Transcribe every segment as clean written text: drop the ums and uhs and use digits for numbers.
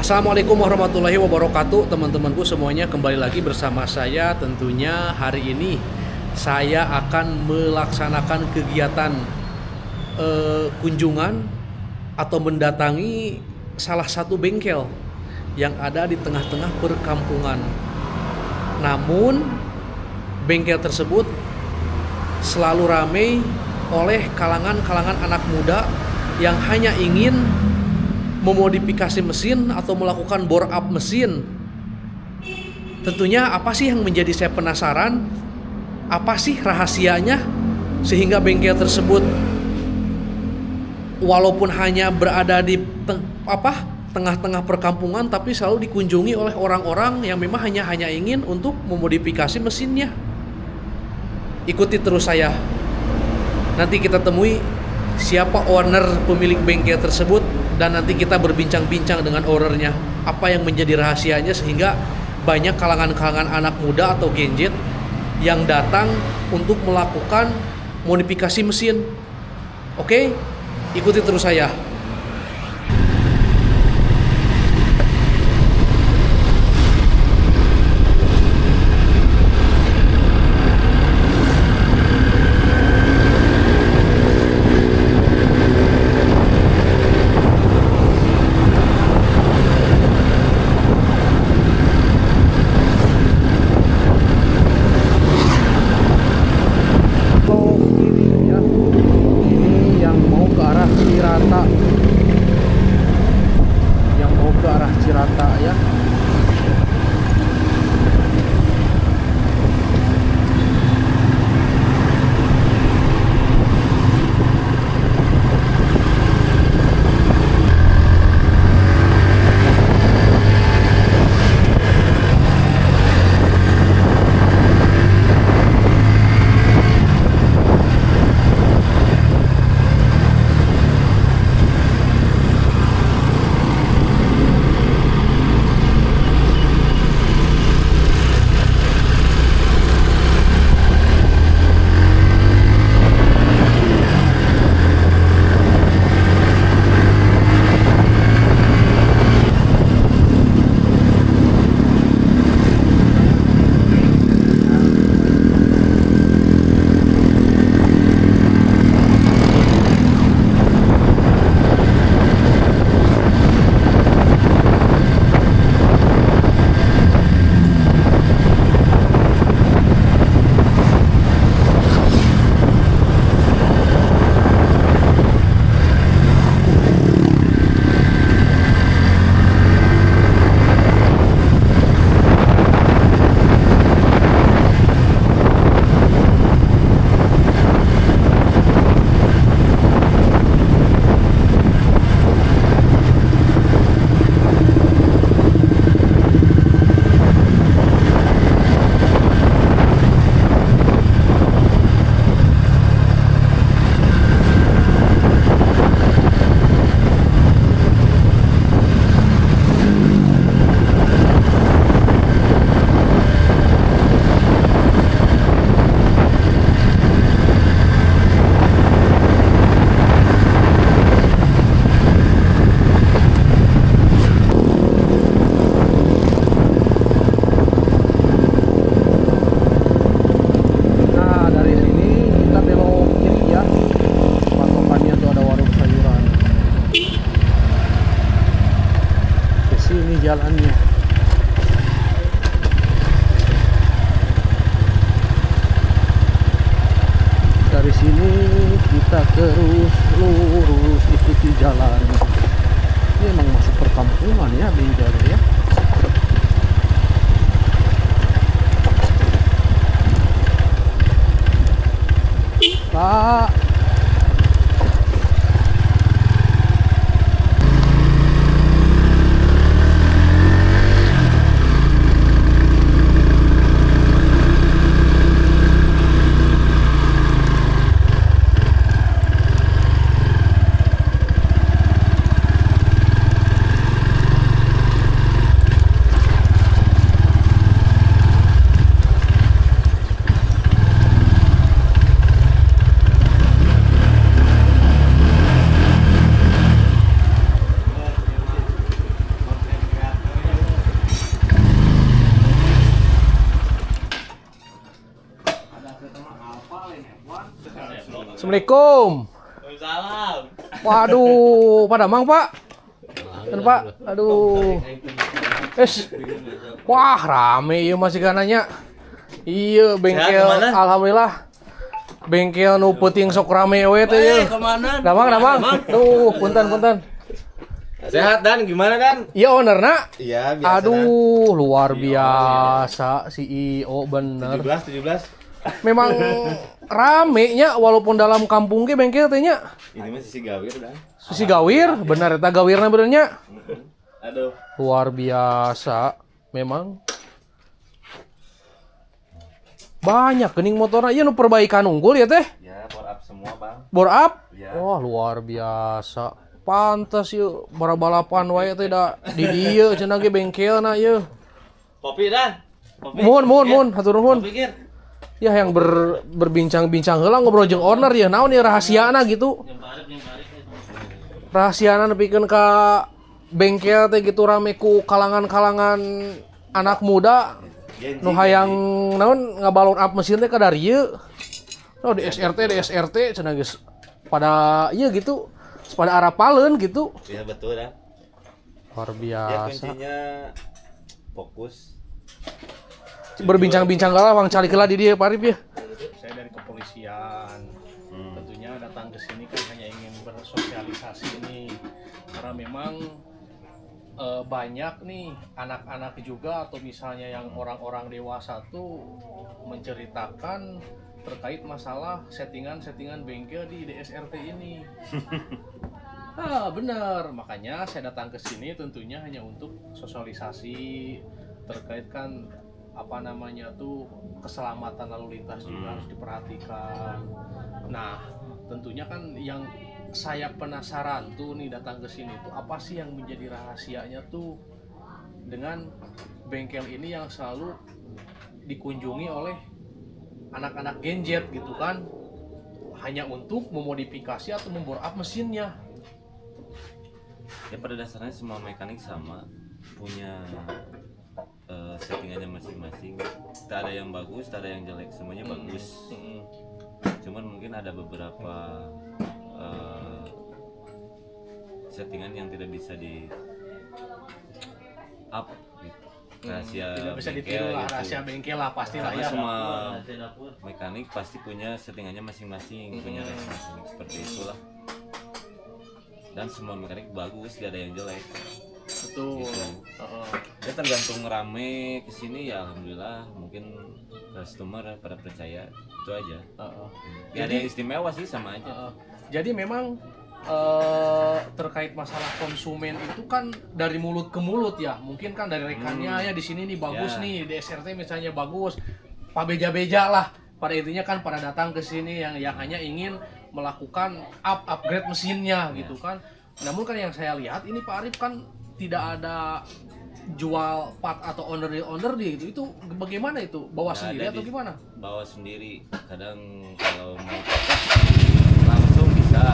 Assalamualaikum warahmatullahi wabarakatuh, teman-temanku semuanya. Kembali lagi bersama saya. Tentunya hari ini saya akan melaksanakan kegiatan kunjungan atau mendatangi salah satu bengkel yang ada di tengah-tengah perkampungan. Namun bengkel tersebut selalu ramai oleh kalangan-kalangan anak muda yang hanya ingin memodifikasi mesin atau melakukan bore up mesin. Tentunya apa sih yang menjadi saya penasaran? Apa sih rahasianya sehingga bengkel tersebut walaupun hanya berada di tengah-tengah perkampungan tapi selalu dikunjungi oleh orang-orang yang memang hanya ingin untuk memodifikasi mesinnya. Ikuti terus saya. Nanti kita temui siapa owner pemilik bengkel tersebut dan nanti kita berbincang-bincang dengan ownernya. Apa yang menjadi rahasianya sehingga banyak kalangan-kalangan anak muda atau Gen Z yang datang untuk melakukan modifikasi mesin. Oke, ikuti terus saya. Cirata ya. Jalannya dari sini kita terus lurus ikuti jalan. Ini emang masuk perkampungan ya beda ya. Pak, Assalamualaikum. Waalaikumsalam. Waduh, pada mang Pak. Kan Pak, aduh. Wah rame iya masih kananya. Iya bengkel, alhamdulillah. Bengkel nu peuting sok rame we teh ye. Damang. Tuh, punten. Sehat Dan, gimana Dan? Iya ownerna. Iya, biasa. Aduh, luar biasa CEO bener. 17. Memang ramenya walaupun dalam kampung ge bengkel teh nya. Ini mah sisi gawir Dan. Sisi gawir, bener eta gawirna bener nya. Aduh. Luar biasa memang. Banyak geuning motorna ieu nu perbaikan unggul ya teh. Ya, bore up semua, Bang. Bore up? Ya. Wah, luar biasa. Pantes yeuh bara-balapan wae teh da di dieu cenah ge bengkelna yeuh. Kopi Dan. Kopi. Mohon, hatur nuhun. Pikir. Ya yang berbincang-bincang heula ngobrol jeung owner ya naon ya rahasiana gitu. Rahasiana nepikeun ka bengkel teh gitu rame ku kalangan-kalangan anak muda nu hayang naon ngabalon up mesin teh ka dari ieu. Oh di SRT cenah geus pada ieu gitu. Pada arah paleun gitu. Iya betul Dan. Luar Ya biasa. kuncinya fokus. Berbincang-bincang lah Bang cali keula di dieu Pak Arif ya. Saya dari kepolisian. Tentunya datang ke sini kan hanya ingin bersosialisasi nih. Karena memang banyak nih anak-anak juga atau misalnya yang orang-orang dewasa tuh menceritakan terkait masalah settingan bengkel di DSRT ini. Benar. Makanya saya datang ke sini tentunya hanya untuk sosialisasi terkait kan apa namanya tuh keselamatan lalu lintas juga harus diperhatikan. Nah, tentunya kan yang saya penasaran tuh nih datang ke sini tuh apa sih yang menjadi rahasianya tuh dengan bengkel ini yang selalu dikunjungi oleh anak-anak genjet gitu kan, hanya untuk memodifikasi atau membore up mesinnya. Ya pada dasarnya semua mekanik sama punya settingannya masing-masing. Tak ada yang bagus, tak ada yang jelek, semuanya bagus. Cuman mungkin ada beberapa settingan yang tidak bisa di up gitu. Rahasia Tidak bisa bengkel ditiru lah, gitu. rahasia bengkel lah pastilah Karena ya. semua mekanik pasti punya settingannya masing-masing, punya res masing seperti itulah. Dan semua mekanik bagus, gak ada yang jelek. Betul. Gitu. Ya tergantung rame kesini ya alhamdulillah, mungkin customer pada percaya itu aja. Gak ada yang istimewa sih, sama aja. Jadi memang terkait masalah konsumen itu kan dari mulut ke mulut ya. Mungkin kan dari rekannya ya di sini nih bagus nih, di SRT misalnya bagus. Pak beja-beja lah. Pada intinya kan pada datang ke sini yang hanya ingin melakukan upgrade mesinnya gitu kan. Namun kan yang saya lihat ini Pak Arif kan tidak ada jual part atau owner di gitu. Itu bagaimana itu? Bawa sendiri atau gimana? Bawa sendiri. Kadang kalau mau langsung bisa.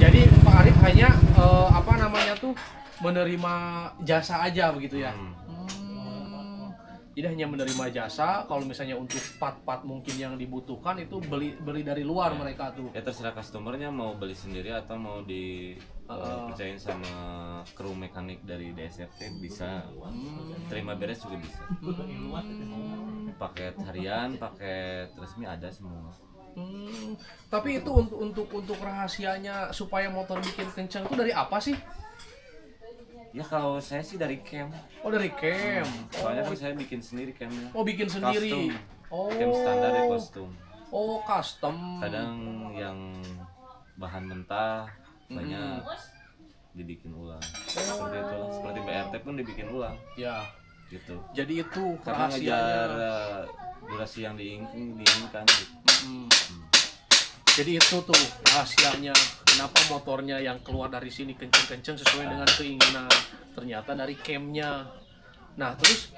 Jadi Pak Arif hanya menerima jasa aja begitu ya. Jadi hanya menerima jasa. Kalau misalnya untuk part-part mungkin yang dibutuhkan itu beli dari luar mereka tuh. Ya terserah customernya mau beli sendiri atau mau dipercayain sama kru mekanik dari DSRT bisa. Terima beres juga bisa. Paket harian, paket resmi ada semua. Tapi itu untuk rahasianya supaya motor bikin kencang itu dari apa sih? Ya kalau saya sih dari cam. Oh dari cam. Soalnya kan saya bikin sendiri camnya. Oh bikin sendiri. Custom. Cam standar ya kostum. Oh custom. Kadang yang bahan mentah banyak dibikin ulang. Seperti itulah. Seperti BRT pun dibikin ulang. Ya. Gitu. Jadi itu Karena ngejar rahasianya. durasi yang diinginkan. Gitu. Jadi itu tuh rahasianya kenapa motornya yang keluar dari sini kenceng-kenceng sesuai dengan keinginan. Ternyata dari camnya. Nah terus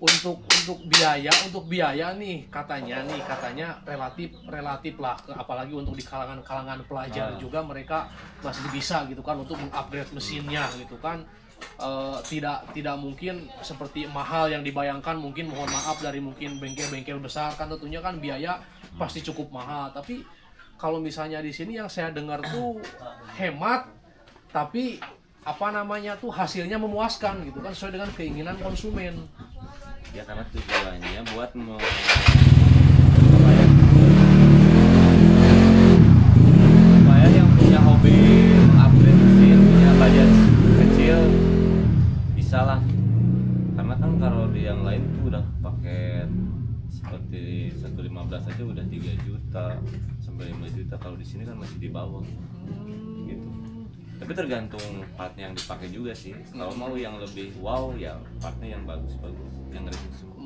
untuk biaya nih katanya relatif lah, apalagi untuk di kalangan pelajar juga mereka masih bisa gitu kan untuk mengupgrade mesinnya gitu kan. Tidak mungkin seperti mahal yang dibayangkan, mungkin mohon maaf dari mungkin bengkel-bengkel besar kan, tentunya kan biaya pasti cukup mahal. Tapi kalau misalnya di sini yang saya dengar tuh hemat, tapi hasilnya memuaskan gitu kan, sesuai dengan keinginan konsumen. Ya karena tujuannya buat supaya yang punya hobi upgrade mesin, punya budget kecil bisa lah. Karena kan kalau di yang lain tuh udah paket seperti 115 aja udah 3 juta sampai 5 juta. Kalau di sini kan masih di bawah gitu. Tapi tergantung partnya yang dipakai juga sih. Kalau mau yang lebih wow ya partnya yang bagus-bagus, yang resiko.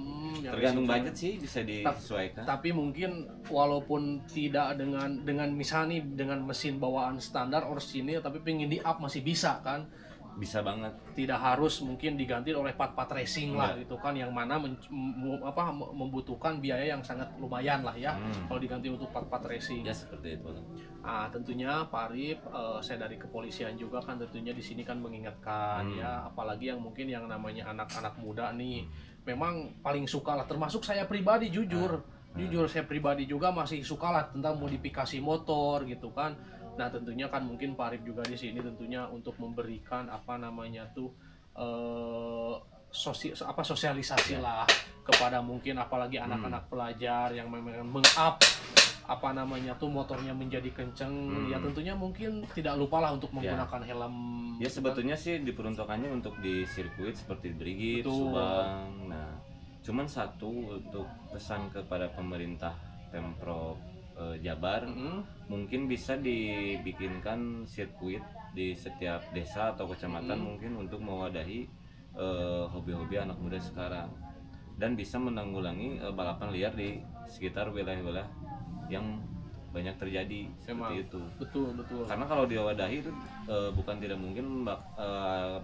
Tergantung budget sih, bisa disesuaikan. Tapi mungkin walaupun tidak dengan misalnya nih dengan mesin bawaan standar orisinil tapi pengen di up masih bisa kan? Bisa banget. Tidak harus mungkin diganti oleh part-part racing lah gitu kan, yang mana membutuhkan biaya yang sangat lumayan lah ya kalau diganti untuk part-part racing. Ya seperti itu. Tentunya Pak Arif, saya dari kepolisian juga kan tentunya di sini kan mengingatkan ya, apalagi yang mungkin yang namanya anak-anak muda nih memang paling suka lah, termasuk saya pribadi jujur saya pribadi juga masih suka lah tentang modifikasi motor gitu kan. Nah tentunya kan mungkin Pak Arif juga di sini tentunya untuk memberikan sosialisasi lah kepada mungkin apalagi anak-anak pelajar yang memang meng-up motornya menjadi kenceng. Ya tentunya mungkin tidak lupa lah untuk menggunakan helm. Ya sebetulnya sih diperuntukannya untuk di sirkuit seperti Brigif, Subang. Nah cuman satu untuk pesan kepada pemerintah Pemprov Jabar, mungkin bisa dibikinkan sirkuit di setiap desa atau kecamatan mungkin untuk mewadahi hobi-hobi anak muda sekarang, dan bisa menanggulangi balapan liar di sekitar wilayah-wilayah yang banyak terjadi seperti itu. Betul. Karena kalau diwadahi itu bukan tidak mungkin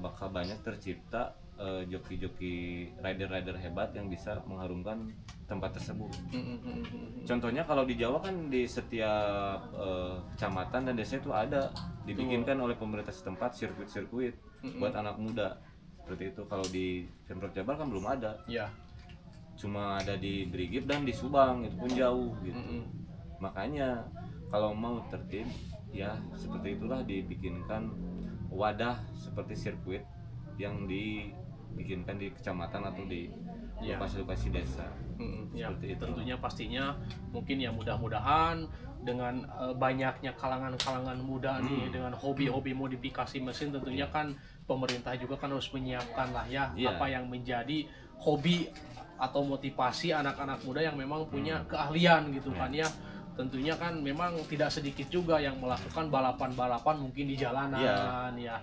bakal banyak tercipta joki-joki rider-rider hebat yang bisa mengharumkan tempat tersebut. Contohnya kalau di Jawa kan di setiap kecamatan dan desa itu ada dibikinkan oleh pemerintah setempat sirkuit-sirkuit buat anak muda seperti itu. Kalau di Pemprov Jabar kan belum ada. Ya. Cuma ada di Brigif dan di Subang, itu pun jauh gitu. Makanya kalau mau tertib ya seperti itulah dibikinkan wadah seperti sirkuit yang dibikinkan di kecamatan atau di lokasi-lokasi desa. Ya, tentunya pastinya mungkin ya mudah-mudahan dengan banyaknya kalangan-kalangan muda nih dengan hobi-hobi modifikasi mesin, tentunya kan pemerintah juga kan harus menyiapkan lah ya apa yang menjadi hobi atau motivasi anak-anak muda yang memang punya keahlian gitu kan ya. Tentunya kan memang tidak sedikit juga yang melakukan balapan-balapan mungkin di jalanan ya.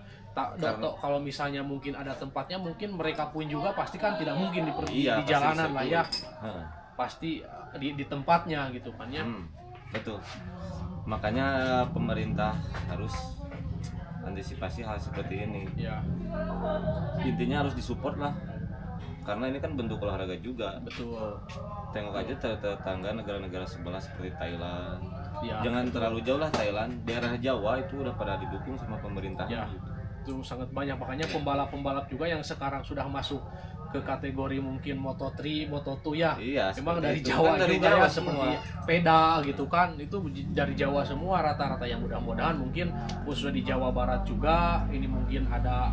Kalau misalnya mungkin ada tempatnya, mungkin mereka pun juga pasti kan tidak mungkin di jalanan lah ya. Pasti di tempatnya gitu kan ya. Betul. Makanya pemerintah harus antisipasi hal seperti ini. Ya. Intinya harus disupport lah. Karena ini kan bentuk olahraga juga. Betul. Tengok aja tetangga negara-negara sebelah seperti Thailand. Ya, jangan terlalu jauh lah Thailand, daerah Jawa itu udah pada didukung sama pemerintah. Itu sangat banyak, makanya pembalap-pembalap juga yang sekarang sudah masuk ke kategori mungkin Moto3, Moto2 ya. Memang dari Jawa kan, dari juga Jawa ya, seperti Peda gitu kan. Itu dari Jawa semua rata-rata, yang mudah-mudahan mungkin khususnya di Jawa Barat juga ini mungkin ada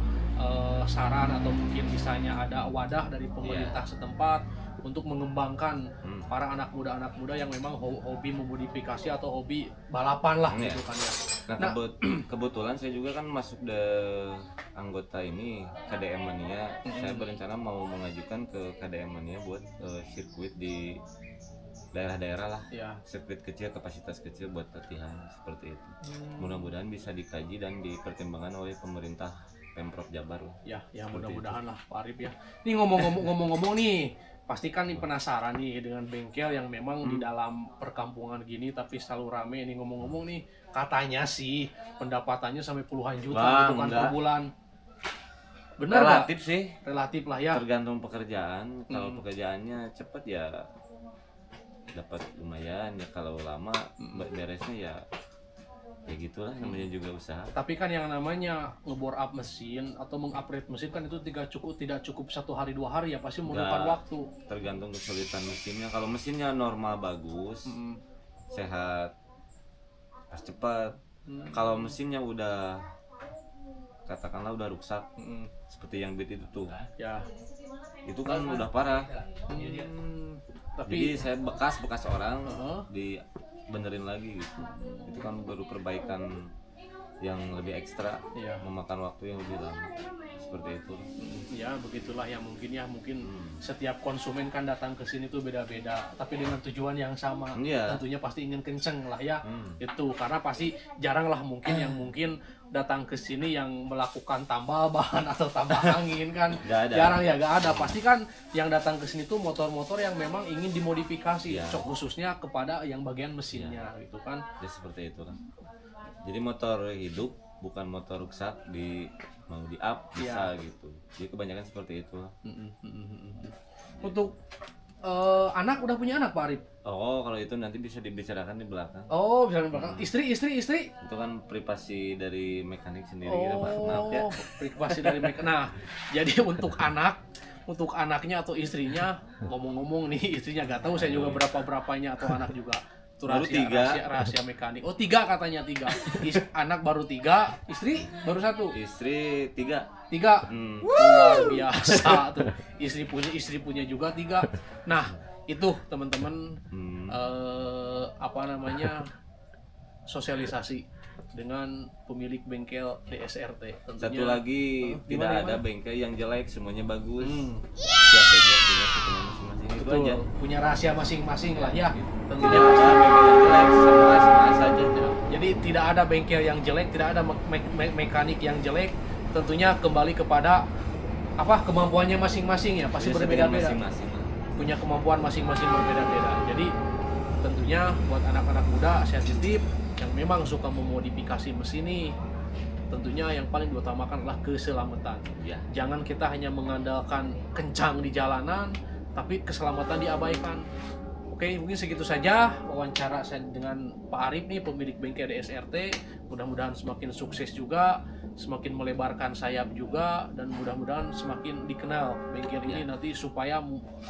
saran atau mungkin misalnya ada wadah dari pemerintah setempat untuk mengembangkan para anak muda yang memang hobi memodifikasi atau hobi balapan lah gitu kan ya. Nah, kebetulan saya juga kan masuk de anggota ini KDM Mania. Saya berencana mau mengajukan ke KDM Mania buat sirkuit di daerah-daerah lah, sirkuit kecil, kapasitas kecil buat latihan seperti itu. Mudah-mudahan bisa dikaji dan dipertimbangkan oleh pemerintah Pemprov Jabar lah. Ya mudah-mudahan lah Pak Arif ya. Ini ngomong-ngomong nih, pastikan nih penasaran nih dengan bengkel yang memang di dalam perkampungan gini tapi selalu rame. Ini ngomong-ngomong nih, katanya sih pendapatannya sampai puluhan juta gitu kan per bulan. Bener nggak? Relatif sih, Relatif lah ya. tergantung pekerjaan. Kalau Hmm. pekerjaannya cepet ya dapat lumayan, ya kalau lama beresnya ya gitulah, namanya juga usaha. Tapi kan yang namanya ngebore up mesin atau mengupgrade mesin kan itu tidak cukup 1 hari 2 hari ya, pasti memerlukan Nggak. waktu. Tergantung kesulitan mesinnya. Kalau mesinnya normal bagus, Mm-mm. sehat, pas cepat. Kalau mesinnya udah katakanlah udah rusak, Mm-mm. seperti yang beat itu tuh, Ya. itu kan udah parah. Tapi Jadi saya bekas orang Heeh. dibenerin lagi gitu. Itu kan baru perbaikan yang lebih ekstra, Iya. memakan waktu yang lebih lama. Seperti itu. ya begitulah ya, mungkin setiap konsumen kan datang ke sini tuh beda-beda, tapi dengan tujuan yang sama. Iya. Tentunya pasti ingin kenceng lah ya. Hmm. Itu karena pasti jarang lah mungkin datang ke sini yang melakukan tambal ban atau tambah angin kan. Nggak ada. Jarang ya, nggak ada. Pasti kan yang datang ke sini tuh motor-motor yang memang ingin dimodifikasi, Iya. khususnya kepada yang bagian mesinnya gitu kan. Ya seperti itu lah. Jadi motor hidup, bukan motor rusak mau di up bisa gitu. Jadi kebanyakan seperti itu. Untuk anak, udah punya anak Pak Arif? Oh, kalau itu nanti bisa dibicarakan di belakang. Oh, bisa di belakang. Istri. Itu kan privasi dari mekanik sendiri gitu, Pak. Maaf ya. Privasi dari mereka. Nah, jadi untuk anaknya atau istrinya, ngomong-ngomong nih, istrinya gak tahu saya juga berapanya atau anak juga. Itu Baru 3. rahasia mekanik. Oh, 3 katanya 3. Anak baru 3, istri baru 1. Istri 3. 3. Luar biasa tuh. Istri punya juga 3. Nah, itu teman-teman sosialisasi dengan pemilik bengkel DSRT. Tentunya. Satu lagi, gimana, tidak ada gimana? bengkel yang jelek, semuanya bagus. Tiap bengkel punya semuanya masing-masing, itu Betul, aja. punya rahasia masing-masing lah ya. Tentunya Tentunya ada bengkel yang jelek, sama saja. jadi tidak ada bengkel yang jelek, tidak ada mekanik yang jelek. Tentunya kembali kepada kemampuannya masing-masing ya, pasti Jadi sebenarnya berbeda-beda. masing-masing lah. Punya kemampuan masing-masing berbeda-beda. Jadi tentunya buat anak-anak muda sensitif yang memang suka memodifikasi mesin ini, tentunya yang paling diutamakan adalah keselamatan. Ya. Jangan kita hanya mengandalkan kencang di jalanan, tapi keselamatan diabaikan. Oke, mungkin segitu saja wawancara saya dengan Pak Arif nih, pemilik bengkel DSRT. Mudah-mudahan semakin sukses juga, semakin melebarkan sayap juga, dan mudah-mudahan semakin dikenal bengkel ini nanti supaya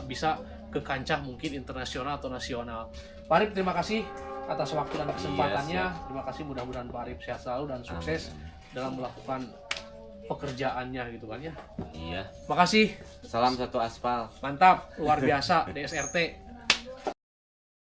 bisa ke kancah mungkin internasional atau nasional. Pak Arif, terima kasih atas waktu dan kesempatannya. Iya, Terima kasih, mudah-mudahan Pak Arif sehat selalu dan sukses dalam melakukan pekerjaannya gitu kan ya. Iya. Makasih, Salam satu aspal. mantap, luar biasa DSRT.